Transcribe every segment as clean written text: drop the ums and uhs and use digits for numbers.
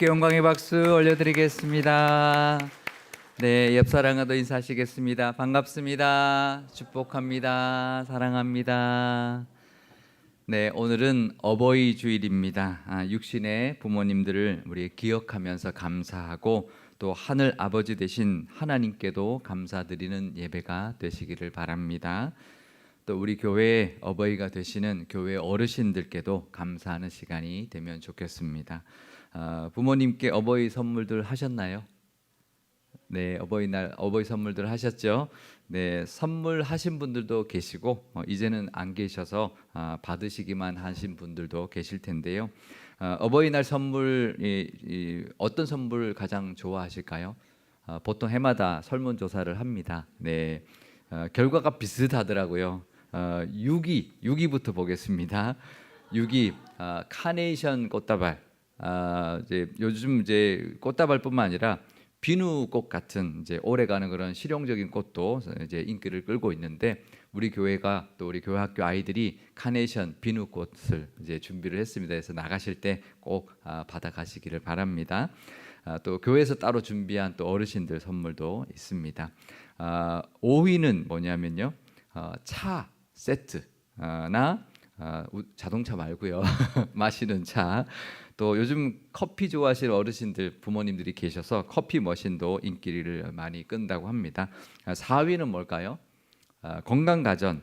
영광의 박수 올려드리겠습니다. 네, 옆 사람과도 인사하시겠습니다. 반갑습니다. 축복합니다. 사랑합니다. 네, 오늘은 어버이 주일입니다. 육신의 부모님들을 우리 기억하면서 감사하고 또 하늘 아버지 되신 하나님께도 감사드리는 예배가 되시기를 바랍니다. 또 우리 교회의 어버이가 되시는 교회 어르신들께도 감사하는 시간이 되면 좋겠습니다. 부모님께 어버이 선물들 하셨나요? 네, 어버이날 어버이 선물들 하셨죠? 네, 선물하신 분들도 계시고 이제는 안 계셔서 받으시기만 하신 분들도 계실 텐데요. 어버이날 선물 어떤 선물 가장 좋아하실까요? 보통 해마다 설문조사를 합니다. 네, 결과가 비슷하더라고요. 6위부터 보겠습니다. 6위 카네이션 꽃다발. 이제 요즘 이제 꽃다발뿐만 아니라 비누꽃 같은 이제 오래가는 그런 실용적인 꽃도 이제 인기를 끌고 있는데 우리 교회가 또 우리 교회 학교 아이들이 카네이션 비누꽃을 이제 준비를 했습니다. 그래서 나가실 때 꼭 받아가시기를 바랍니다. 또 교회에서 따로 준비한 또 어르신들 선물도 있습니다. 5위는 뭐냐면요, 차 세트나 자동차 말고요. 마시는 차. 또 요즘 커피 좋아하시는 어르신들 부모님들이 계셔서 커피 머신도 인기를 많이 끈다고 합니다. 4위는 뭘까요? 건강가전,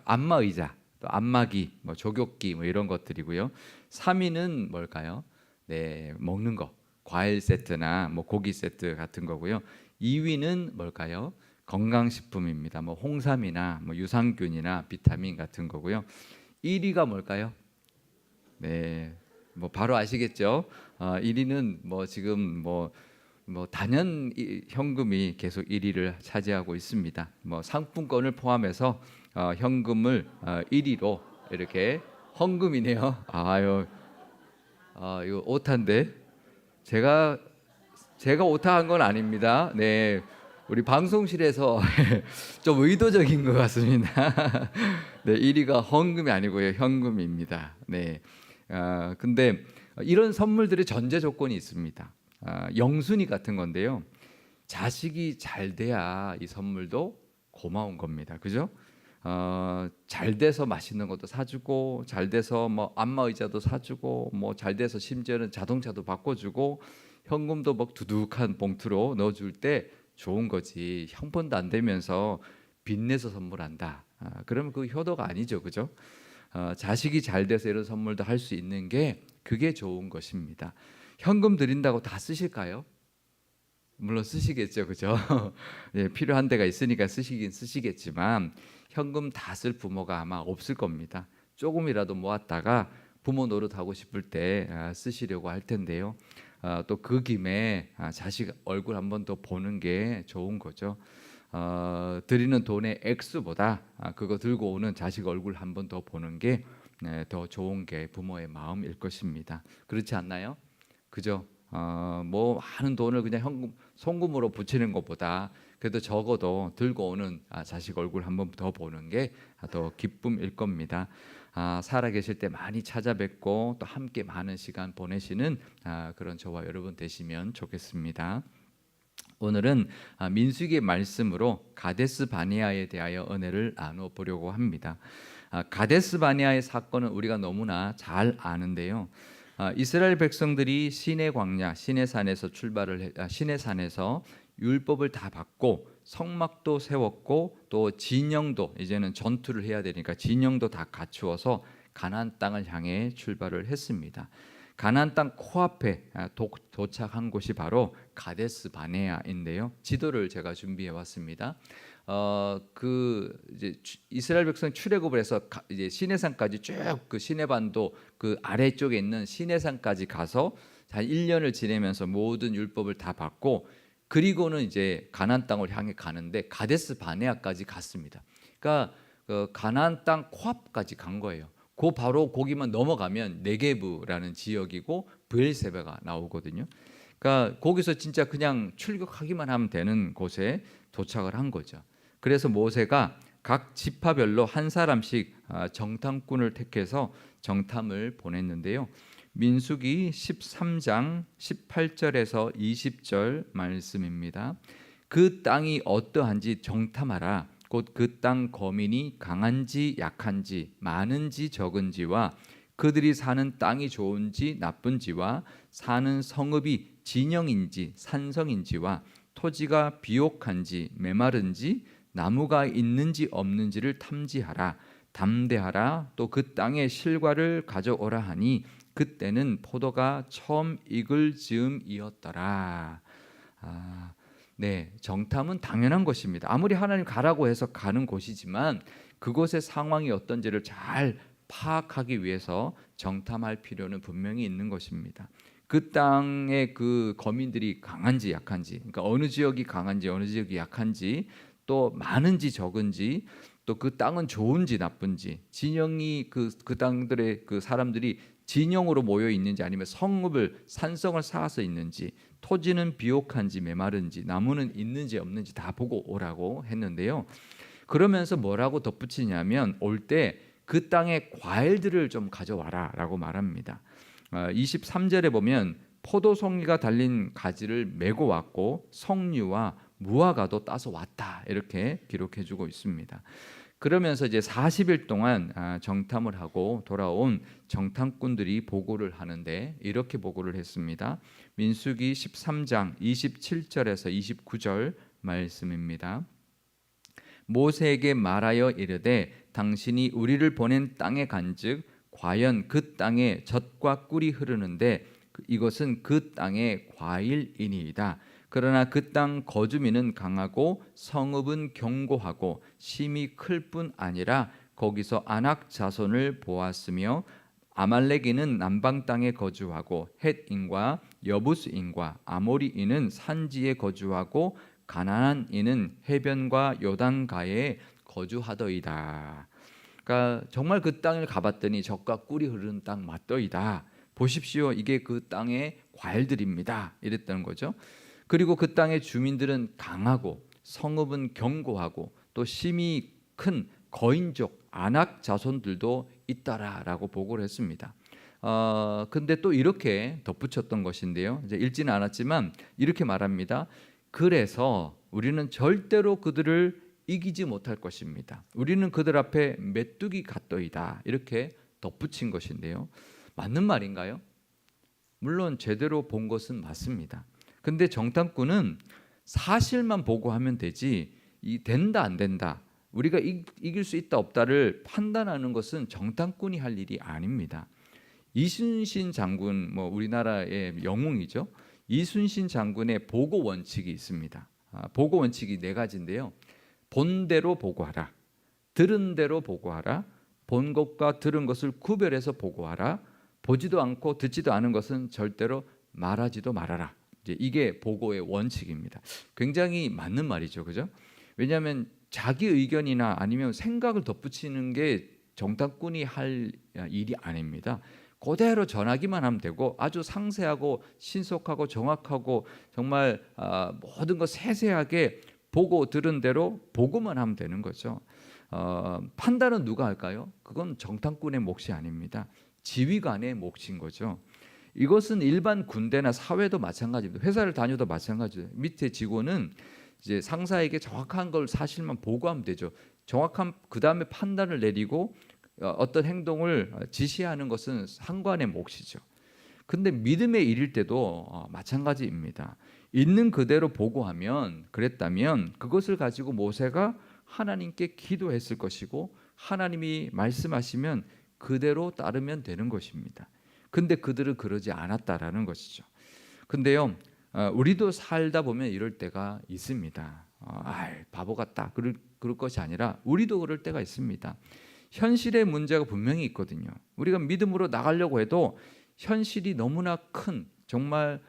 안마의자, 또 안마기, 뭐 조교기 뭐 이런 것들이고요. 3위는 뭘까요? 네, 먹는 거, 과일 세트나 뭐 고기 세트 같은 거고요. 2위는 뭘까요? 건강식품입니다. 뭐 홍삼이나 뭐 유산균이나 비타민 같은 거고요. 1위가 뭘까요? 네, 뭐 바로 아시겠죠? 1위는 뭐 지금 뭐 단연 현금이 계속 1위를 차지하고 있습니다. 뭐 상품권을 포함해서 현금을 1위로 이렇게 헌금이네요. 아유, 이거 오타인데 제가 오타한 건 아닙니다. 네, 우리 방송실에서 좀 의도적인 것 같습니다. 네, 1위가 헌금이 아니고요, 현금입니다. 네, 근데 이런 선물들의 전제 조건이 있습니다. 영순위 같은 건데요. 자식이 잘 돼야 이 선물도 고마운 겁니다. 그죠? 잘 돼서 맛있는 것도 사주고, 잘 돼서 뭐 안마의자도 사주고, 뭐 잘 돼서 심지어는 자동차도 바꿔주고, 현금도 막 두둑한 봉투로 넣어줄 때 좋은 거지. 형편도 안 되면서 빚내서 선물한다. 그러면 그 효도가 아니죠, 그죠? 자식이 잘 돼서 이런 선물도 할 수 있는 게 그게 좋은 것입니다. 현금 드린다고 다 쓰실까요? 물론 쓰시겠죠, 그죠? 예, 필요한 데가 있으니까 쓰시긴 쓰시겠지만 현금 다 쓸 부모가 아마 없을 겁니다. 조금이라도 모았다가 부모 노릇하고 싶을 때 쓰시려고 할 텐데요. 또 그 김에 자식 얼굴 한번 더 보는 게 좋은 거죠. 드리는 돈의 액수보다 그거 들고 오는 자식 얼굴 한번 더 보는 게 더 좋은 게 부모의 마음일 것입니다. 그렇지 않나요? 그죠? 뭐 많은 돈을 그냥 현금 송금으로 붙이는 것보다 그래도 적어도 들고 오는 자식 얼굴 한번 더 보는 게 더 기쁨일 겁니다. 살아 계실 때 많이 찾아뵙고 또 함께 많은 시간 보내시는 그런 저와 여러분 되시면 좋겠습니다. 오늘은 민수기의 말씀으로 가데스 바네아에 대하여 은혜를 나눠 보려고 합니다. 가데스 바네아의 사건은 우리가 너무나 잘 아는데요. 이스라엘 백성들이 시내 광야, 시내 산에서 율법을 다 받고 성막도 세웠고 또 진영도 이제는 전투를 해야 되니까 진영도 다 갖추어서 가나안 땅을 향해 출발을 했습니다. 가나안 땅 코앞에 도착한 곳이 바로 가데스 바네아인데요. 지도를 제가 준비해 왔습니다. 이제 이스라엘 백성 출애굽을 해서 이제 시내산까지 쭉 그 시내반도 그 아래쪽에 있는 시내산까지 가서 한 1년을 지내면서 모든 율법을 다 받고 그리고는 이제 가나안 땅을 향해 가는데 가데스 바네아까지 갔습니다. 그러니까 그 가나안 땅 코앞까지 간 거예요. 그 바로 거기만 넘어가면 네게브라는 지역이고 브엘세바가 나오거든요. 그러니까 거기서 진짜 그냥 출국하기만 하면 되는 곳에 도착을 한 거죠. 그래서 모세가 각 지파별로 한 사람씩 정탐꾼을 택해서 정탐을 보냈는데요. 민수기 13장 18절에서 20절 말씀입니다. 그 땅이 어떠한지 정탐하라. 곧 그 땅 거민이 강한지 약한지 많은지 적은지와 그들이 사는 땅이 좋은지 나쁜지와 사는 성읍이 진영인지 산성인지와 토지가 비옥한지 메마른지 나무가 있는지 없는지를 탐지하라. 담대하라. 또 그 땅의 실과를 가져오라 하니 그때는 포도가 처음 익을 즈음이었더라. 네, 정탐은 당연한 것입니다. 아무리 하나님 가라고 해서 가는 곳이지만 그곳의 상황이 어떤지를 잘 파악하기 위해서 정탐할 필요는 분명히 있는 것입니다. 그 땅의 그 거민들이 강한지 약한지, 그러니까 어느 지역이 강한지 어느 지역이 약한지, 또 많은지 적은지, 또 그 땅은 좋은지 나쁜지, 진영이 그 땅들의 그 사람들이 진영으로 모여 있는지 아니면 성읍을 산성을 쌓아서 있는지, 토지는 비옥한지 메마른지, 나무는 있는지 없는지 다 보고 오라고 했는데요. 그러면서 뭐라고 덧붙이냐면 올 때 그 땅의 과일들을 좀 가져와라라고 말합니다. 23절에 보면 포도송이가 달린 가지를 메고 왔고 석류와 무화과도 따서 왔다 이렇게 기록해주고 있습니다. 그러면서 이제 40일 동안 정탐을 하고 돌아온 정탐꾼들이 보고를 하는데 이렇게 보고를 했습니다. 민수기 13장 27절에서 29절 말씀입니다. 모세에게 말하여 이르되 당신이 우리를 보낸 땅에 간즉 과연 그 땅에 젖과 꿀이 흐르는데 이것은 그 땅의 과일이니이다. 그러나 그 땅 거주민은 강하고 성읍은 견고하고 심이 클 뿐 아니라 거기서 아낙 자손을 보았으며 아말렉인은 남방 땅에 거주하고 헷인과 여부스인과 아모리인은 산지에 거주하고 가나안인은 해변과 요단가에 거주하더이다. 그러니까 정말 그 땅을 가봤더니 젖과 꿀이 흐르는 땅 맞더이다. 보십시오, 이게 그 땅의 과일들입니다. 이랬다는 거죠. 그리고 그 땅의 주민들은 강하고 성읍은 견고하고 또 심이 큰 거인족 아낙 자손들도 있더라라고 보고를 했습니다. 근데 또 이렇게 덧붙였던 것인데요. 이제 읽지는 않았지만 이렇게 말합니다. 그래서 우리는 절대로 그들을 이기지 못할 것입니다. 우리는 그들 앞에 메뚜기 같더이다. 이렇게 덧붙인 것인데요. 맞는 말인가요? 물론 제대로 본 것은 맞습니다. 근데 정탐꾼은 사실만 보고하면 되지 이 된다 안 된다, 우리가 이길 수 있다 없다를 판단하는 것은 정탐꾼이 할 일이 아닙니다. 이순신 장군, 우리나라의 영웅이죠. 이순신 장군의 보고 원칙이 있습니다. 보고 원칙이 4가지인데요. 본 대로 보고하라, 들은 대로 보고하라, 본 것과 들은 것을 구별해서 보고하라, 보지도 않고 듣지도 않은 것은 절대로 말하지도 말아라. 이게 보고의 원칙입니다. 굉장히 맞는 말이죠, 그죠? 왜냐하면 자기 의견이나 아니면 생각을 덧붙이는 게 정탐꾼이 할 일이 아닙니다. 그대로 전하기만 하면 되고 아주 상세하고 신속하고 정확하고 정말 모든 것 세세하게 보고 들은 대로 보고만 하면 되는 거죠. 판단은 누가 할까요? 그건 정탐꾼의 몫이 아닙니다. 지휘관의 몫인 거죠. 이것은 일반 군대나 사회도 마찬가지입니다. 회사를 다녀도 마찬가지예요. 밑에 직원은 이제 상사에게 정확한 걸 사실만 보고하면 되죠. 정확한 그 다음에 판단을 내리고 어떤 행동을 지시하는 것은 상관의 몫이죠. 근데 믿음의 일일 때도 마찬가지입니다. 있는 그대로 보고하면 그랬다면 그것을 가지고 모세가 하나님께 기도했을 것이고 하나님이 말씀하시면 그대로 따르면 되는 것입니다. 근데 그들은 그러지 않았다라는 것이죠. 근데요, 우리도 살다 보면 이럴 때가 있습니다. 바보 같다 그럴 것이 아니라 우리도 그럴 때가 있습니다. 현실의 문제가 분명히 있거든요. 우리가 믿음으로 나가려고 해도 현실이 너무나 큰 정말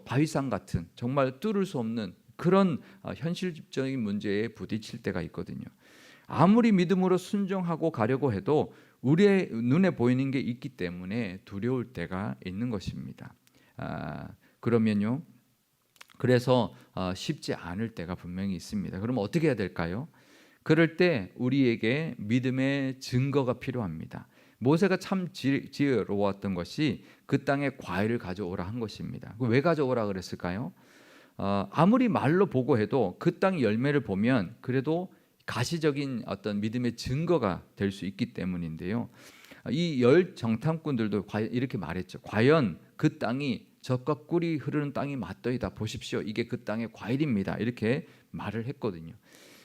바위산 같은 정말 뚫을 수 없는 그런 현실적인 문제에 부딪힐 때가 있거든요. 아무리 믿음으로 순종하고 가려고 해도 우리의 눈에 보이는 게 있기 때문에 두려울 때가 있는 것입니다. 그러면요, 그래서 쉽지 않을 때가 분명히 있습니다. 그럼 어떻게 해야 될까요? 그럴 때 우리에게 믿음의 증거가 필요합니다. 모세가 참 지혜로웠던 것이 그 땅에 과일을 가져오라 한 것입니다. 왜 가져오라 그랬을까요? 아무리 말로 보고해도 그 땅 열매를 보면 그래도 가시적인 어떤 믿음의 증거가 될 수 있기 때문인데요. 이 열 정탐꾼들도 이렇게 말했죠. 과연 그 땅이 젖과 꿀이 흐르는 땅이 맞더이다. 보십시오. 이게 그 땅의 과일입니다. 이렇게 말을 했거든요.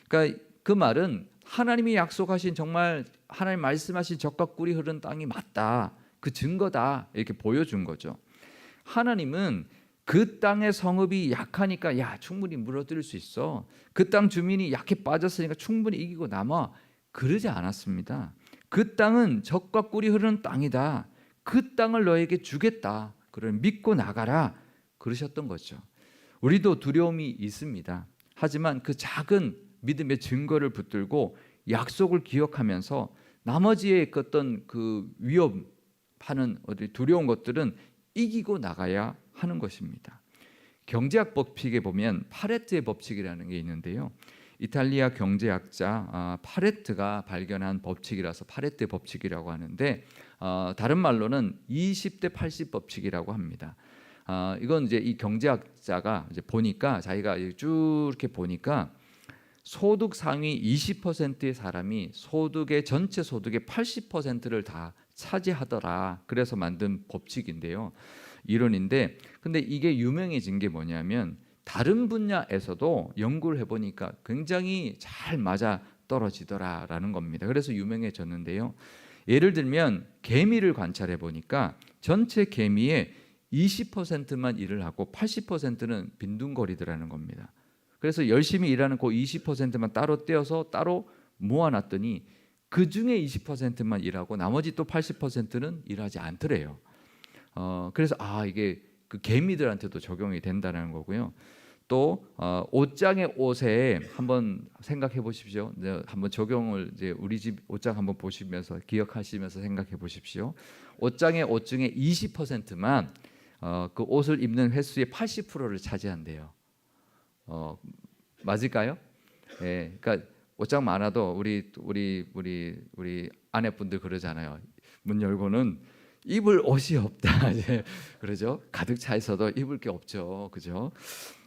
그러니까 그 말은 하나님이 약속하신 정말 하나님 말씀하신 젖과 꿀이 흐르는 땅이 맞다. 그 증거다. 이렇게 보여준 거죠. 하나님은 그 땅의 성읍이 약하니까 야 충분히 무너뜨릴 수 있어. 그 땅 주민이 약해 빠졌으니까 충분히 이기고 남아. 그러지 않았습니다. 그 땅은 젖과 꿀이 흐르는 땅이다. 그 땅을 너에게 주겠다. 그걸 믿고 나가라. 그러셨던 거죠. 우리도 두려움이 있습니다. 하지만 그 작은 믿음의 증거를 붙들고 약속을 기억하면서 나머지의 어떤 그 위협하는 두려운 것들은 이기고 나가야 하는 것입니다. 경제학 법칙에 보면 파레트의 법칙이라는 게 있는데요. 이탈리아 경제학자 파레트가 발견한 법칙이라서 파레트의 법칙이라고 하는데 다른 말로는 20대 80 법칙이라고 합니다. 이건 이제 이 경제학자가 이제 보니까 자기가 쭉 이렇게 보니까 소득 상위 20%의 사람이 소득의 전체 소득의 80%를 다 차지하더라. 그래서 만든 법칙인데요. 이론인데 근데 이게 유명해진 게 뭐냐면 다른 분야에서도 연구를 해보니까 굉장히 잘 맞아 떨어지더라라는 겁니다. 그래서 유명해졌는데요. 예를 들면 개미를 관찰해 보니까 전체 개미의 20%만 일을 하고 80%는 빈둥거리더라는 겁니다. 그래서 열심히 일하는 그 20%만 따로 떼어서 따로 모아놨더니 그 중에 20%만 일하고 나머지 또 80%는 일하지 않더래요. 그래서 이게 그 개미들한테도 적용이 된다는 거고요. 또 옷장의 옷에 한번 생각해 보십시오. 한번 적용을 이제 우리 집 옷장 한번 보시면서 기억하시면서 생각해 보십시오. 옷장의 옷 중에 20%만 그 옷을 입는 횟수의 80%를 차지한대요. 맞을까요? 예, 그러니까 옷장 많아도 우리 아내분들 그러잖아요. 문 열고는 입을 옷이 없다. 그러죠. 가득 차 있어도 입을 게 없죠. 그죠?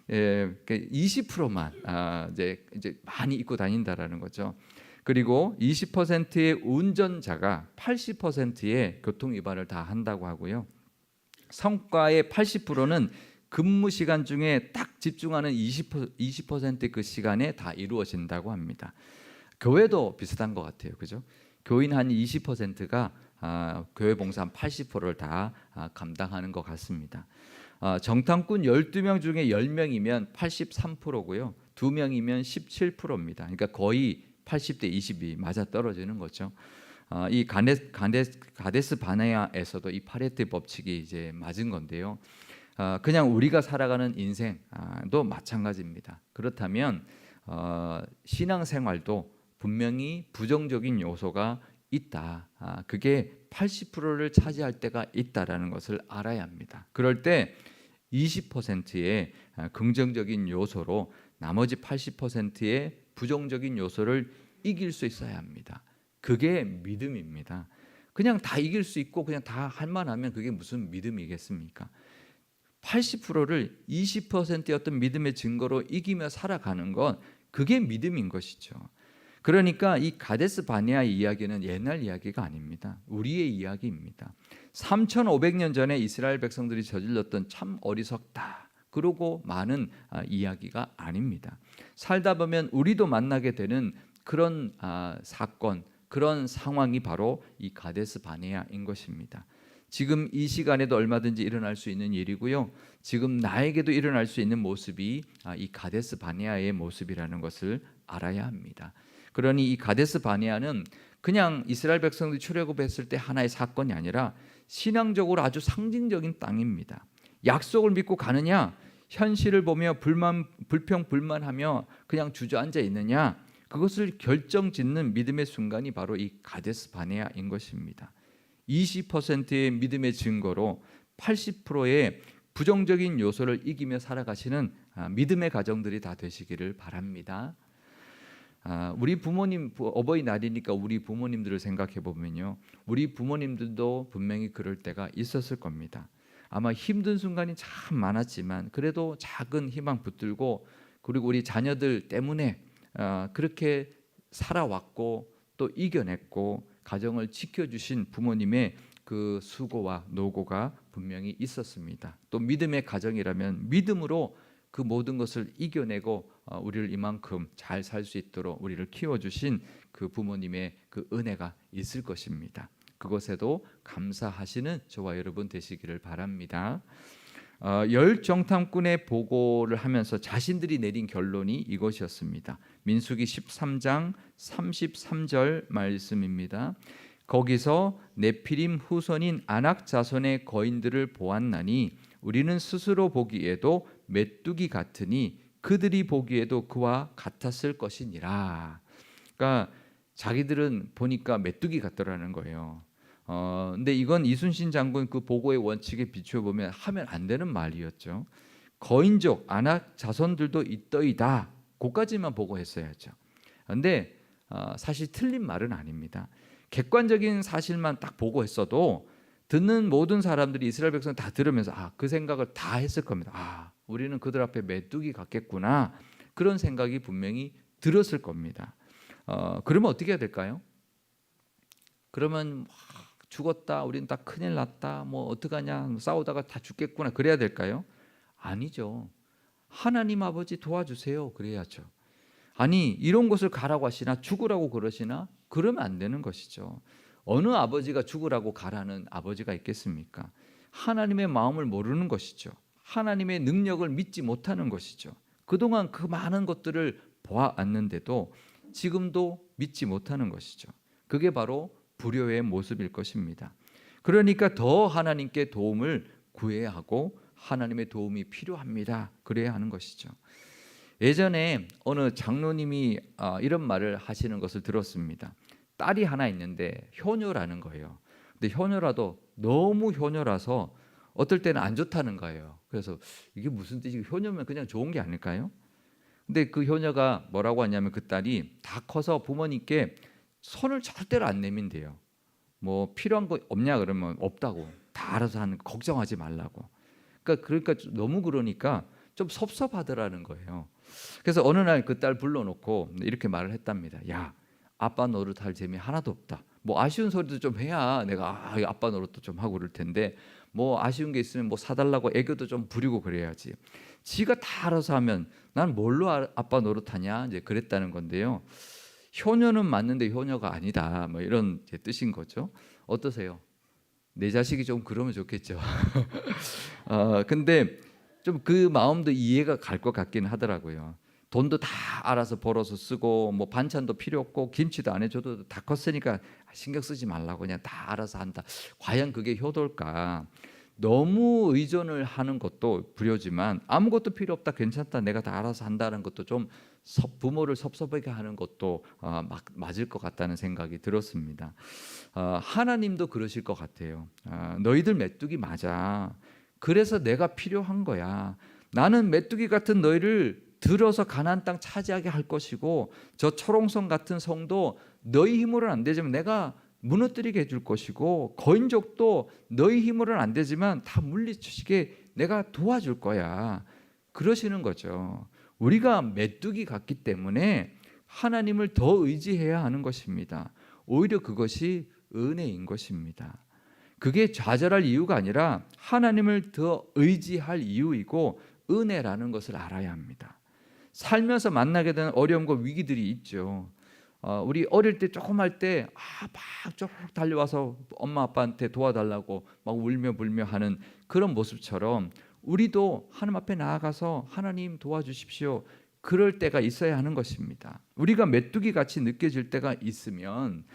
예, 20%만 이제 많이 입고 다닌다라는 거죠. 그리고 20%의 운전자가 80%의 교통 위반을 다 한다고 하고요. 성과의 80%는 근무 시간 중에 딱 집중하는 20%의 그 시간에 다 이루어진다고 합니다. 교회도 비슷한 것 같아요. 그죠? 교인 한 20%가 교회 봉사 한 80%를 다 감당하는 것 같습니다. 정탐꾼 12명 중에 10명이면 83%고요. 2명이면 17%입니다. 그러니까 거의 80대 20이 맞아 떨어지는 거죠. 이 가데스 바네아에서도 이 파레트 법칙이 이제 맞은 건데요. 그냥 우리가 살아가는 인생도 마찬가지입니다. 그렇다면 신앙생활도 분명히 부정적인 요소가 있다. 그게 80%를 차지할 때가 있다라는 것을 알아야 합니다. 그럴 때 20%의 긍정적인 요소로 나머지 80%의 부정적인 요소를 이길 수 있어야 합니다. 그게 믿음입니다. 그냥 다 이길 수 있고 그냥 다 할 만하면 그게 무슨 믿음이겠습니까? 80%를 20%의 어떤 믿음의 증거로 이기며 살아가는 건 그게 믿음인 것이죠. 그러니까 이 가데스 바네아의 이야기는 옛날 이야기가 아닙니다. 우리의 이야기입니다. 3,500년 전에 이스라엘 백성들이 저질렀던 참 어리석다. 그러고 많은 이야기가 아닙니다. 살다 보면 우리도 만나게 되는 그런 사건, 그런 상황이 바로 이 가데스 바네아인 것입니다. 지금 이 시간에도 얼마든지 일어날 수 있는 일이고요. 지금 나에게도 일어날 수 있는 모습이 이 가데스 바네아의 모습이라는 것을 알아야 합니다. 그러니 이 가데스 바네아는 그냥 이스라엘 백성들이 출애굽했을 때 하나의 사건이 아니라 신앙적으로 아주 상징적인 땅입니다. 약속을 믿고 가느냐, 현실을 보며 불평불만하며 그냥 주저앉아 있느냐, 그것을 결정짓는 믿음의 순간이 바로 이 가데스 바네아인 것입니다. 20%의 믿음의 증거로 80%의 부정적인 요소를 이기며 살아가시는 믿음의 가정들이 다 되시기를 바랍니다. 우리 부모님 어버이날이니까 우리 부모님들을 생각해 보면요, 우리 부모님들도 분명히 그럴 때가 있었을 겁니다. 아마 힘든 순간이 참 많았지만 그래도 작은 희망 붙들고, 그리고 우리 자녀들 때문에 그렇게 살아왔고 또 이겨냈고 가정을 지켜주신 부모님의 그 수고와 노고가 분명히 있었습니다. 또 믿음의 가정이라면 믿음으로 그 모든 것을 이겨내고 우리를 이만큼 잘 살 수 있도록 우리를 키워주신 그 부모님의 그 은혜가 있을 것입니다. 그것에도 감사하시는 저와 여러분 되시기를 바랍니다. 열 정탐꾼의 보고를 하면서 자신들이 내린 결론이 이것이었습니다. 민수기 13장 33절 말씀입니다. 거기서 네피림 후손인 아낙 자손의 거인들을 보았나니 우리는 스스로 보기에도 메뚜기 같으니 그들이 보기에도 그와 같았을 것이니라. 그러니까 자기들은 보니까 메뚜기 같더라는 거예요. 근데 이건 이순신 장군 그 보고의 원칙에 비추어 보면 하면 안 되는 말이었죠. 거인족 아낙 자손들도 있더이다. 그까지만 보고했어야죠. 근데 사실 틀린 말은 아닙니다. 객관적인 사실만 딱 보고했어도 듣는 모든 사람들이, 이스라엘 백성 다 들으면서 그 생각을 다 했을 겁니다. 우리는 그들 앞에 메뚜기 같겠구나, 그런 생각이 분명히 들었을 겁니다. 그러면 어떻게 해야 될까요? 그러면 죽었다, 우리는 다 큰일 났다, 뭐 어떡하냐, 싸우다가 다 죽겠구나, 그래야 될까요? 아니죠. 하나님 아버지 도와주세요, 그래야죠. 아니, 이런 것을 가라고 하시나 죽으라고 그러시나? 그러면 안 되는 것이죠. 어느 아버지가 죽으라고 가라는 아버지가 있겠습니까? 하나님의 마음을 모르는 것이죠. 하나님의 능력을 믿지 못하는 것이죠. 그동안 그 많은 것들을 보아왔는데도 지금도 믿지 못하는 것이죠. 그게 바로 불효의 모습일 것입니다. 그러니까 더 하나님께 도움을 구해야 하고 하나님의 도움이 필요합니다. 그래야 하는 것이죠. 예전에 어느 장로님이 이런 말을 하시는 것을 들었습니다. 딸이 하나 있는데 효녀라는 거예요. 근데 효녀라도 너무 효녀라서 어떨 때는 안 좋다는 거예요. 그래서 이게 무슨 뜻이고, 효녀면 그냥 좋은 게 아닐까요? 근데 그 효녀가 뭐라고 하냐면, 그 딸이 다 커서 부모님께 손을 절대로 안 내민대요. 뭐 필요한 거 없냐 그러면 없다고, 다 알아서 하는 거, 걱정하지 말라고. 그러니까 너무 그러니까 좀 섭섭하더라는 거예요. 그래서 어느 날 그 딸 불러놓고 이렇게 말을 했답니다. 야, 아빠 노릇할 재미 하나도 없다. 뭐 아쉬운 소리도 좀 해야 내가 아빠 노릇도 좀 하고 그럴 텐데, 뭐 아쉬운 게 있으면 뭐 사달라고 애교도 좀 부리고 그래야지. 지가 다 알아서 하면 난 뭘로 아빠 노릇하냐, 이제 그랬다는 건데요. 효녀는 맞는데 효녀가 아니다, 뭐 이런 뜻인 거죠. 어떠세요? 내 자식이 좀 그러면 좋겠죠. 근데 좀 그 마음도 이해가 갈 것 같긴 하더라고요. 돈도 다 알아서 벌어서 쓰고, 뭐 반찬도 필요 없고 김치도 안 해줘도 다 컸으니까 신경 쓰지 말라고 그냥 다 알아서 한다. 과연 그게 효도일까? 너무 의존을 하는 것도 불효지만 아무것도 필요 없다, 괜찮다, 내가 다 알아서 한다는 것도 좀 부모를 섭섭하게 하는 것도 맞을 것 같다는 생각이 들었습니다. 하나님도 그러실 것 같아요. 너희들 메뚜기 맞아. 그래서 내가 필요한 거야. 나는 메뚜기 같은 너희를 들어서 가나안 땅 차지하게 할 것이고, 저 초롱성 같은 성도 너희 힘으로는 안 되지만 내가 무너뜨리게 해줄 것이고, 거인족도 너희 힘으로는 안 되지만 다 물리치게 내가 도와줄 거야, 그러시는 거죠. 우리가 메뚜기 같기 때문에 하나님을 더 의지해야 하는 것입니다. 오히려 그것이 은혜인 것입니다. 그게 좌절할 이유가 아니라 하나님을 더 의지할 이유이고 은혜라는 것을 알아야 합니다. 살면서 만나게 되는 어려움과 위기들이 있죠. 우리 어릴 때 조금 할 때 막 쭉 달려와서 엄마 아빠한테 도와달라고 막 울며 불며 하는 그런 모습처럼 우리도 하나님 앞에 나아가서 하나님 도와주십시오, 그럴 때가 있어야 하는 것입니다. 우리가 메뚜기 같이 느껴질 때가 있으면,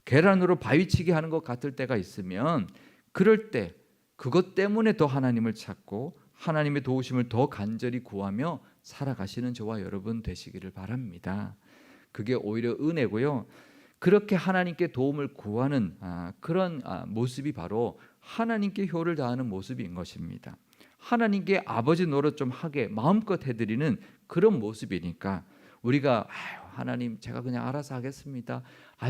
계란으로 바위치기 하는 것 같을 때가 있으면, 그럴 때 그것 때문에 더 하나님을 찾고 하나님의 도우심을 더 간절히 구하며 살아가시는 저와 여러분 되시기를 바랍니다. 그게 오히려 은혜고요. 그렇게 하나님께 도움을 구하는 그런 모습이 바로 하나님께 효를 다하는 모습인 것입니다. 하나님께 아버지 노릇 좀 하게 마음껏 해드리는 그런 모습이니까 우리가 하나님 제가 그냥 알아서 하겠습니다.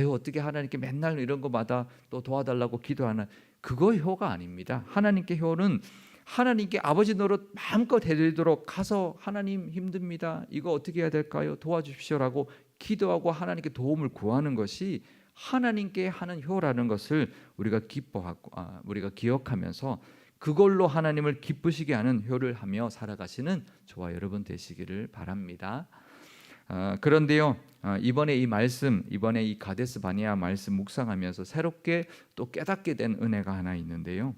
어떻게 하나님께 맨날 이런 거마다 또 도와달라고 기도하나, 그거 효가 아닙니다. 하나님께 효는 하나님께 아버지 노릇 마음껏 해드리도록 가서 하나님 힘듭니다. 이거 어떻게 해야 될까요? 도와주십시오라고 기도하고 하나님께 도움을 구하는 것이 하나님께 하는 효라는 것을 우리가 기뻐하고 우리가 기억하면서 그걸로 하나님을 기쁘시게 하는 효를 하며 살아가시는 저와 여러분 되시기를 바랍니다. 그런데요, 이번에 이 말씀, 이번에 이 가데스 바네아 말씀 묵상하면서 새롭게 또 깨닫게 된 은혜가 하나 있는데요.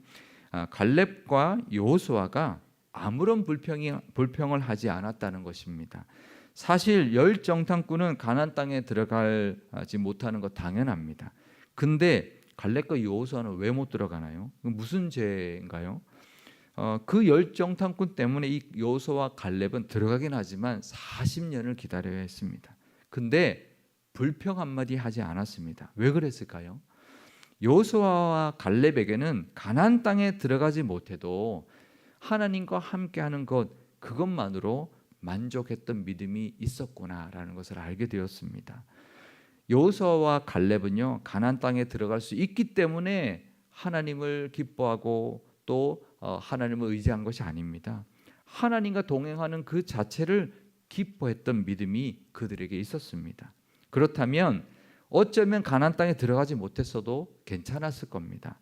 갈렙과 여호수아가 아무런 불평을 하지 않았다는 것입니다. 사실 열 정탐꾼은 가나안 땅에 들어가지 못하는 것 당연합니다. 근데 갈렙과 여호수아는 왜 못 들어가나요? 무슨 죄인가요? 그 열 정탐꾼 때문에 이 여호수아와 갈렙은 들어가긴 하지만 40년을 기다려야 했습니다. 근데 불평 한마디 하지 않았습니다. 왜 그랬을까요? 여호수아와 갈렙에게는 가나안 땅에 들어가지 못해도 하나님과 함께하는 것, 그것만으로 만족했던 믿음이 있었구나라는 것을 알게 되었습니다. 여호수아와 갈렙은요, 가나안 땅에 들어갈 수 있기 때문에 하나님을 기뻐하고 또 하나님을 의지한 것이 아닙니다. 하나님과 동행하는 그 자체를 기뻐했던 믿음이 그들에게 있었습니다. 그렇다면 어쩌면 가나안 땅에 들어가지 못했어도 괜찮았을 겁니다.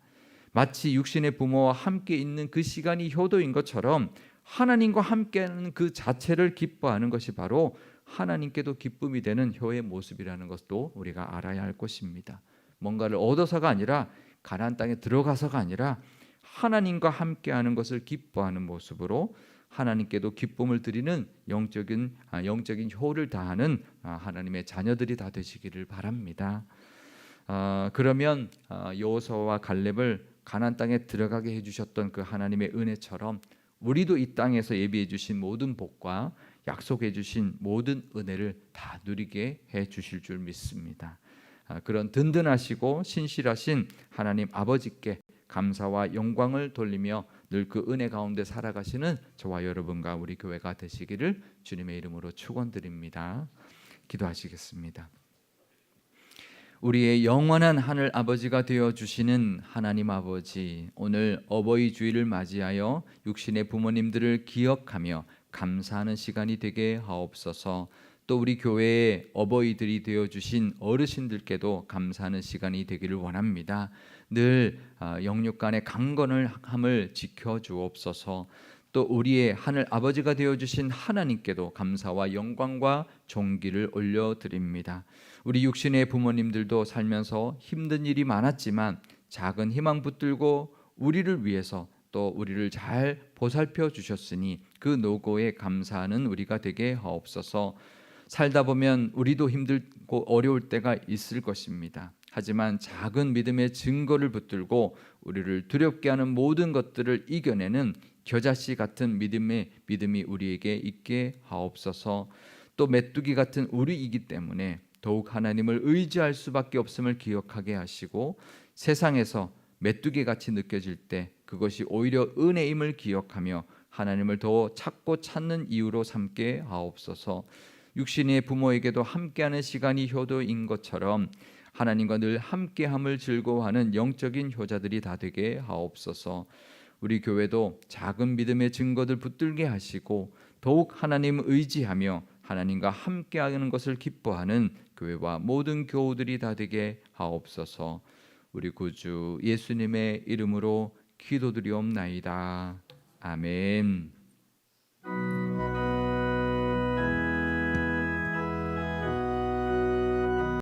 마치 육신의 부모와 함께 있는 그 시간이 효도인 것처럼 하나님과 함께하는 그 자체를 기뻐하는 것이 바로 하나님께도 기쁨이 되는 효의 모습이라는 것도 우리가 알아야 할 것입니다. 뭔가를 얻어서가 아니라, 가나안 땅에 들어가서가 아니라 하나님과 함께하는 것을 기뻐하는 모습으로 하나님께도 기쁨을 드리는 영적인 효를 다하는 하나님의 자녀들이 다 되시기를 바랍니다. 그러면 여호수아와 갈렙을 가나안 땅에 들어가게 해주셨던 그 하나님의 은혜처럼 우리도 이 땅에서 예비해 주신 모든 복과 약속해 주신 모든 은혜를 다 누리게 해 주실 줄 믿습니다. 그런 든든하시고 신실하신 하나님 아버지께 감사와 영광을 돌리며 늘 그 은혜 가운데 살아가시는 저와 여러분과 우리 교회가 되시기를 주님의 이름으로 축원드립니다. 기도하시겠습니다. 우리의 영원한 하늘 아버지가 되어 주시는 하나님 아버지, 오늘 어버이 주일을 맞이하여 육신의 부모님들을 기억하며 감사하는 시간이 되게 하옵소서. 또 우리 교회의 어버이들이 되어 주신 어르신들께도 감사하는 시간이 되기를 원합니다. 늘 영육간의 강건함을 지켜 주옵소서. 또 우리의 하늘 아버지가 되어 주신 하나님께도 감사와 영광과 존귀를 올려드립니다. 우리 육신의 부모님들도 살면서 힘든 일이 많았지만 작은 희망 붙들고 우리를 위해서 또 우리를 잘 보살펴 주셨으니 그 노고에 감사하는 우리가 되게 하옵소서. 살다 보면 우리도 힘들고 어려울 때가 있을 것입니다. 하지만 작은 믿음의 증거를 붙들고 우리를 두렵게 하는 모든 것들을 이겨내는 겨자씨 같은 믿음이 우리에게 있게 하옵소서. 또 메뚜기 같은 우리이기 때문에 더욱 하나님을 의지할 수밖에 없음을 기억하게 하시고, 세상에서 메뚜기 같이 느껴질 때 그것이 오히려 은혜임을 기억하며 하나님을 더 찾고 찾는 이유로 삼게 하옵소서. 육신의 부모에게도 함께하는 시간이 효도인 것처럼 하나님과 늘 함께함을 즐거워하는 영적인 효자들이 다 되게 하옵소서. 우리 교회도 작은 믿음의 증거들 붙들게 하시고 더욱 하나님을 의지하며 하나님과 함께하는 것을 기뻐하는 교회와 모든 교우들이 다 되게 하옵소서. 우리 구주 예수님의 이름으로 기도드리옵나이다. 아멘.